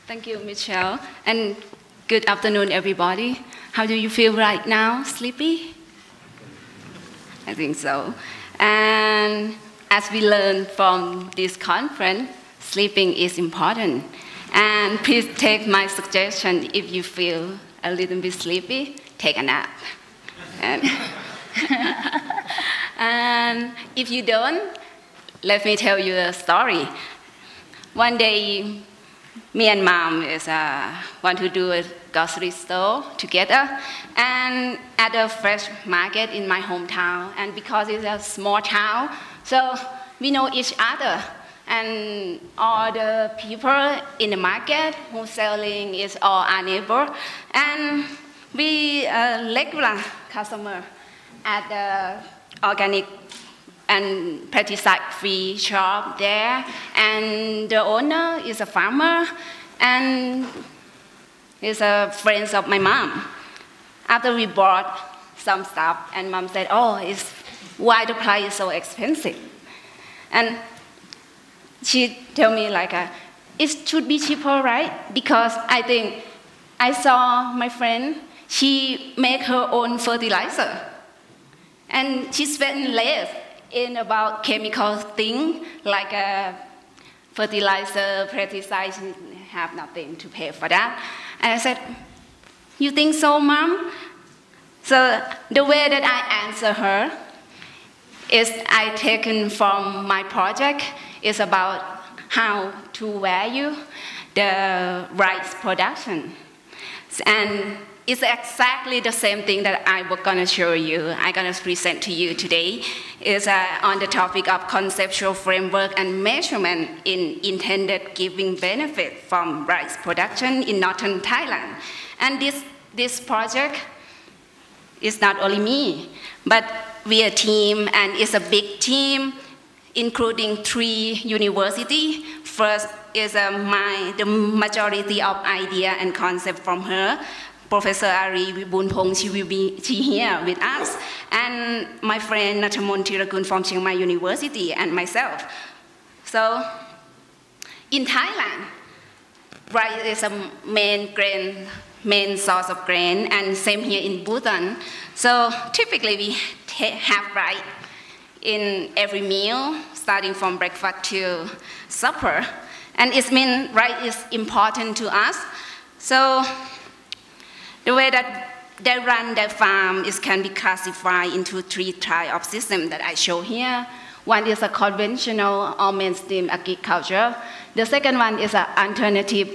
Thank you, Michelle. And good afternoon, everybody. How do you feel right now? Sleepy? I think so. And as we learned from this conference, sleeping is important. And please take my suggestion, if you feel a little bit sleepy, take a nap. And if you don't, let me tell you a story. One day, me and Mom want to do a grocery store together, and at a fresh market in my hometown. And because it's a small town, so we know each other. And all the people in the market who selling is all our neighbor. And we regular customer at the organic and pesticide-free shop there, and the owner is a farmer, and is a friend of my mom. After we bought some stuff, and Mom said, "Oh, why the price is so expensive?" And she told me like, "It should be cheaper, right? Because I think I saw my friend, she make her own fertilizer, and she spent less in about chemical thing like fertilizer, pesticide, have nothing to pay for that." And I said, "You think so, Mom?" So the way that I answer her is I taken from my project is about how to value the rice production. And it's exactly the same thing that I was going to show you, I'm going to present to you today, is on the topic of conceptual framework and measurement in intended giving benefit from rice production in northern Thailand. And this project is not only me, but we are a team, and it's a big team, including 3 universities. First is the majority of idea and concept from her. Professor Aree Wiboonpongse will be here with us, and my friend Nuttamon Teerakul from Chiang Mai University, and myself. So in Thailand, rice is a main source of grain, and same here in Bhutan. So typically we have rice in every meal, starting from breakfast to supper. And it means rice is important to us. So the way that they run their farm can be classified into 3 types of systems that I show here. One is a conventional or mainstream agriculture. The second one is an alternative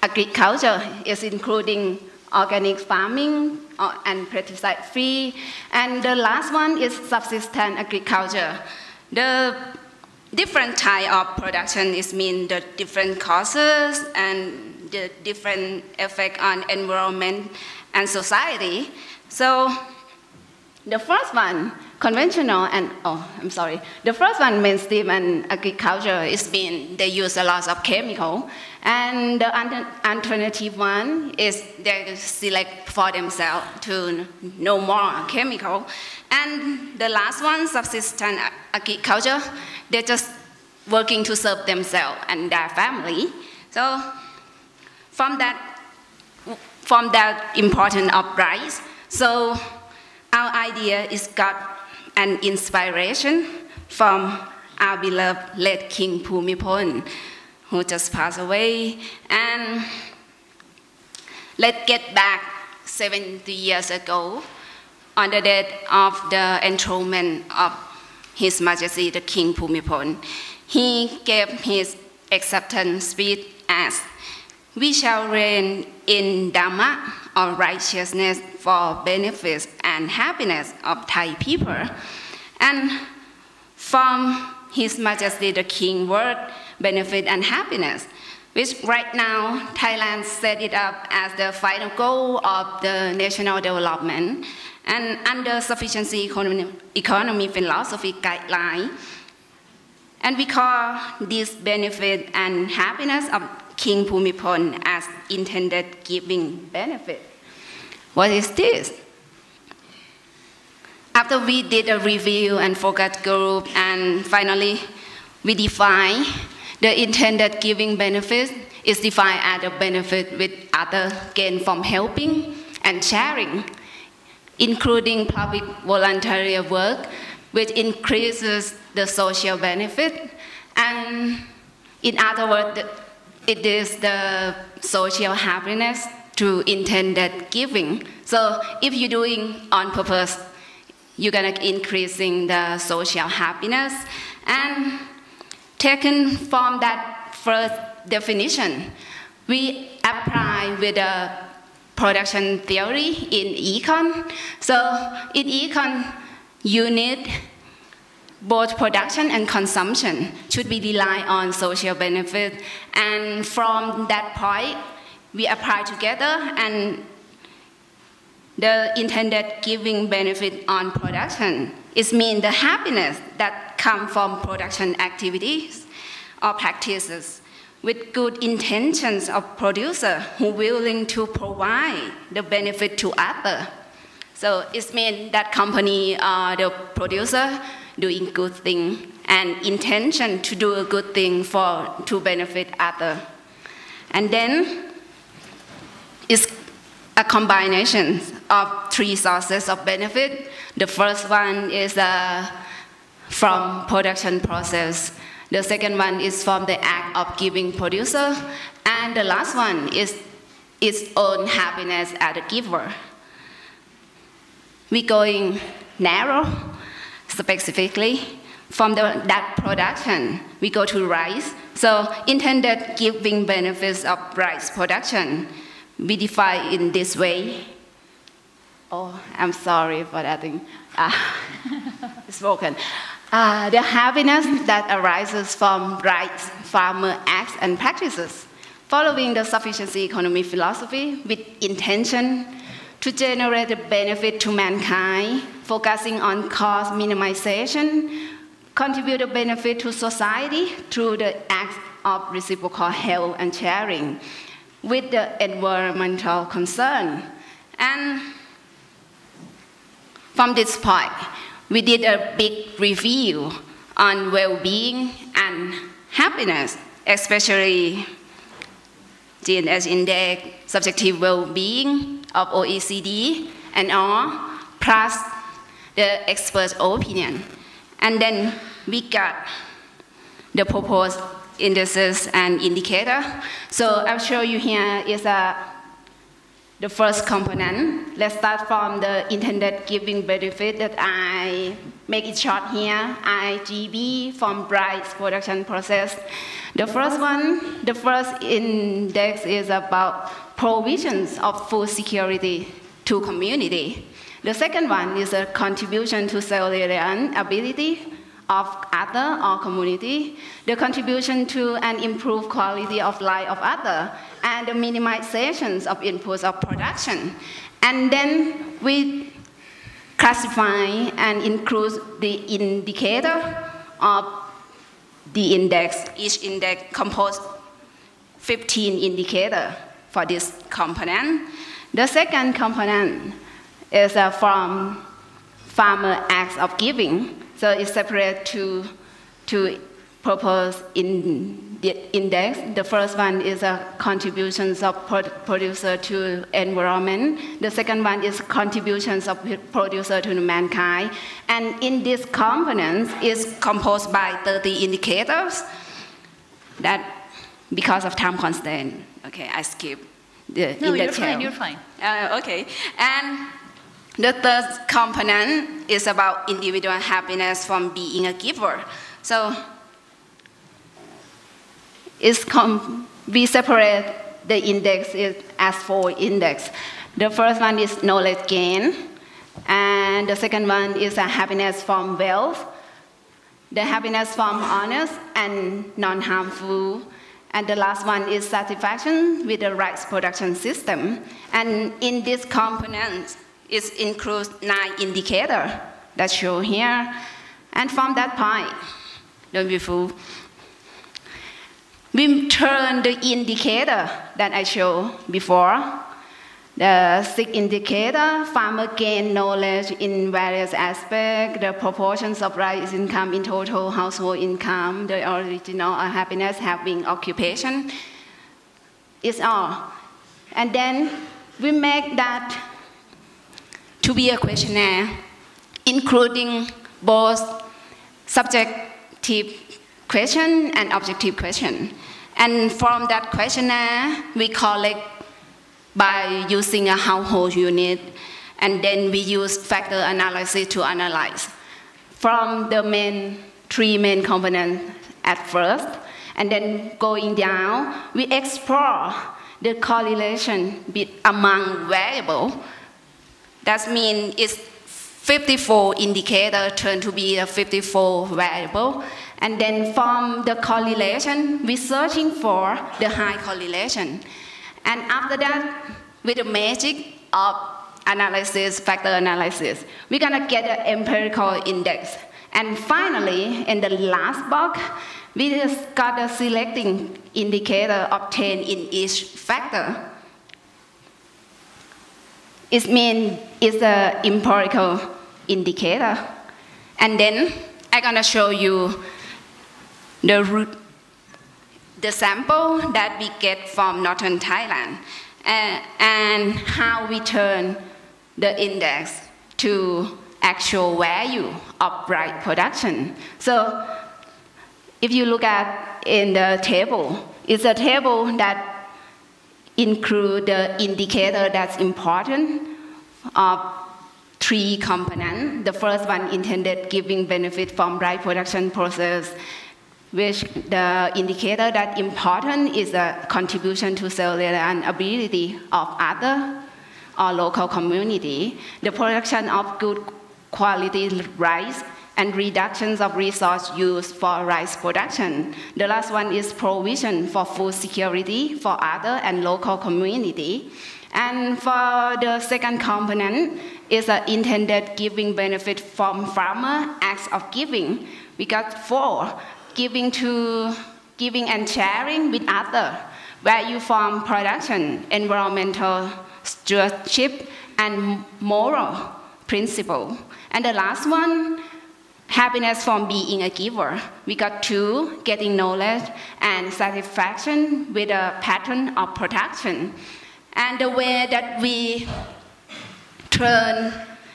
agriculture. It's including organic farming and pesticide-free. And the last one is subsistence agriculture. The different type of production mean the different causes and the different effect on environment and society. So the first one, conventional and, the first one, mainstream and agriculture, they use a lot of chemical. And the alternative one is they select for themselves to no more chemical. And the last one, subsistence agriculture, they're just working to serve themselves and their family. So from that importance of rice, so our idea is got an inspiration from our beloved late King Pimpimon, who just passed away. And let's get back 70 years ago, on the date of the enthronement of His Majesty the King Pimpimon. He gave his acceptance speech as, "We shall reign in Dhamma, or righteousness, for benefits and happiness of Thai people." And from His Majesty the King word, benefit and happiness, which right now Thailand set it up as the final goal of the national development. And under Sufficiency economy philosophy guideline, and we call this benefit and happiness of King Pimpimon as intended giving benefit. What is this? After we did a review and focus group, and finally we define the intended giving benefit is defined as a benefit with other gain from helping and sharing, including public voluntary work, which increases the social benefit. And in other words, it is the social happiness through intended giving. So if you're doing on purpose, you're gonna increasing the social happiness. And taken from that first definition, we apply with a production theory in econ. So in econ, you need both production and consumption should be rely on social benefit. And from that point, we apply together, and the intended giving benefit on production. It means the happiness that comes from production activities or practices with good intentions of producer who willing to provide the benefit to others. So it means that company or the producer doing good thing and intention to do a good thing to benefit others. And then it's a combination of three sources of benefit. The first one is from production process. The second one is from the act of giving producer. And the last one is its own happiness as a giver. We're going narrow, specifically. From that production, we go to rice. So intended giving benefits of rice production, we define in this way. Oh, I'm sorry for that thing. It's broken. The happiness that arises from rice farmer acts and practices, following the sufficiency economy philosophy with intention to generate a benefit to mankind, focusing on cost minimization, contribute a benefit to society through the acts of reciprocal help and sharing with the environmental concern. And from this point, we did a big review on well-being and happiness, especially GNS Index, subjective well-being of OECD, and all, plus the expert opinion. And then we got the proposed indices and indicator. So I'll show you here is the first component. Let's start from the intended giving benefit that I make it short here, IGB from rice production process. The first index is about provisions of food security to community. The second one is a contribution to self-reliant ability of other or community, the contribution to an improved quality of life of other, and the minimizations of inputs of production. And then we classify and include the indicator of the index. Each index composed 15 indicators for this component. The second component is from farmer acts of giving. So it's separate to propose in the index. The first one is contributions of producer to environment. The second one is contributions of producer to mankind. And in this component is composed by 30 indicators that because of time constraint, okay, I skip the No, you're fine, you're fine. Okay, and the third component is about individual happiness from being a giver. So we separate the index as 4 index. The first one is knowledge gain, and the second one is happiness from wealth, the happiness from honest and non-harmful, and the last one is satisfaction with the rice production system. And in this component, it includes 9 indicators that show here. And from that point, don't be fooled, we turn the indicator that I showed before, the 6 indicator, farmer gain knowledge in various aspects, the proportions of rice income in total household income, the original happiness having occupation, is all. And then we make that to be a questionnaire, including both subjective question and objective question. And from that questionnaire, we collect by using a household unit, and then we use factor analysis to analyze. From the three main components at first, and then going down, we explore the correlation among variables. That means it's 54 indicators turn to be a 54 variable. And then from the correlation, we're searching for the high correlation. And after that, with the magic of analysis, factor analysis, we're gonna get an empirical index. And finally, in the last box, we just got a selecting indicator obtained in each factor. It means it's an empirical indicator. And then I'm gonna show you the sample that we get from northern Thailand and how we turn the index to actual value of rice production. So if you look at in the table, it's a table that includes the indicator that's important of three components. The first one intended giving benefit from rice production process, which the indicator that important is the contribution to self-reliability of other or local community, the production of good quality rice, and reductions of resource use for rice production. The last one is provision for food security for other and local community. And for the second component is the intended giving benefit from farmer acts of giving. We got 4, giving and sharing with other, value from production, environmental stewardship, and moral principle. And the last one, happiness from being a giver. We got 2, getting knowledge and satisfaction with a pattern of production. And the way that we turn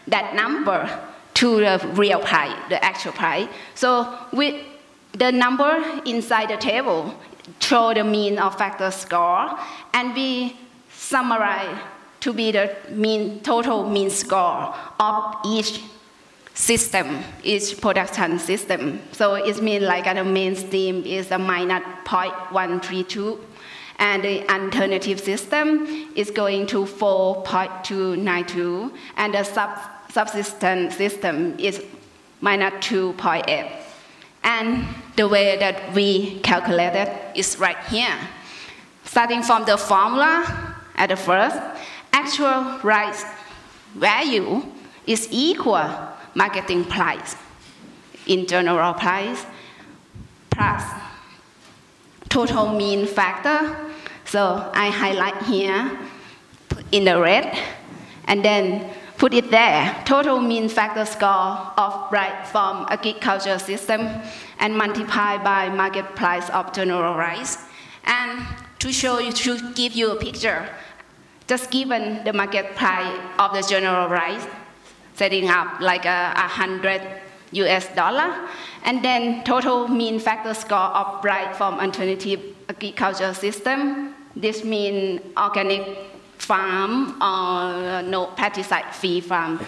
that number to the real price, the actual price. So with the number inside the table show the mean of factor score, and we summarize to be the total mean score of each system, each production system. So it means like the mainstream is a minus 0.132, and the alternative system is going to 4.292, and the subsistence system is minus 2.8. And the way that we calculate it is right here. Starting from the formula at the first, actual rice value is equal marketing price in general price plus total mean factor. So I highlight here, put in the red, and then put it there. Total mean factor score of rice from agriculture system and multiply by market price of general rice. And to show you, to give you a picture, just given the market price of the general rice, setting up like $100 US, and then total mean factor score of rice from alternative agriculture system. This means organic farm or no pesticide-free farm.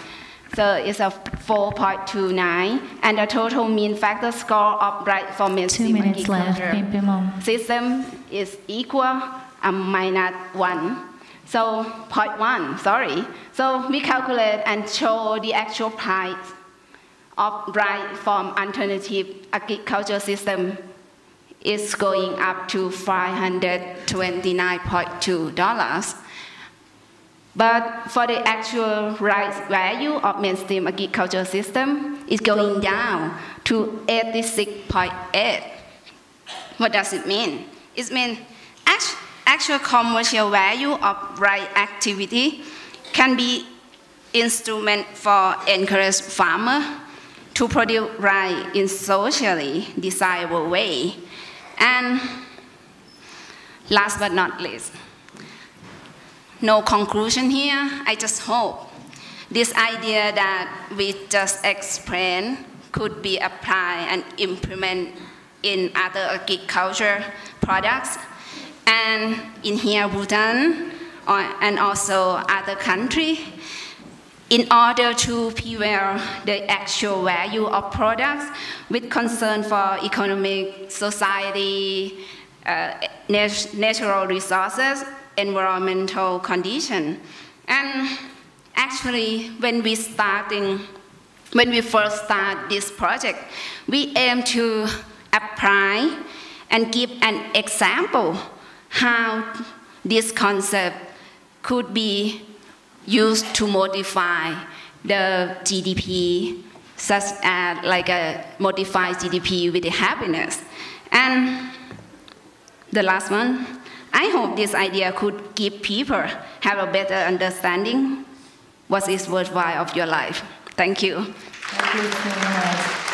So it's a 4.29, and the total mean factor score of rice from mainstream agriculture system is equal minus 1. So 0.1, sorry. So we calculate and show the actual price of rice from alternative agriculture system is going up to $529.2. But for the actual rice value of mainstream agriculture system, it's going down to 86.8. What does it mean? It means actual commercial value of rice activity can be instrument for encourage farmer to produce rice in socially desirable way. And last but not least, no conclusion here. I just hope this idea that we just explained could be applied and implemented in other agriculture products, and in here Bhutan, and also other countries, in order to prevail the actual value of products with concern for economic, society, natural resources, environmental condition. And actually, when we first start this project, we aim to apply and give an example how this concept could be used to modify the GDP, such as like a modified GDP with the happiness. And the last one, I hope this idea could give people have a better understanding what is worthwhile of your life. Thank you. Thank you so much.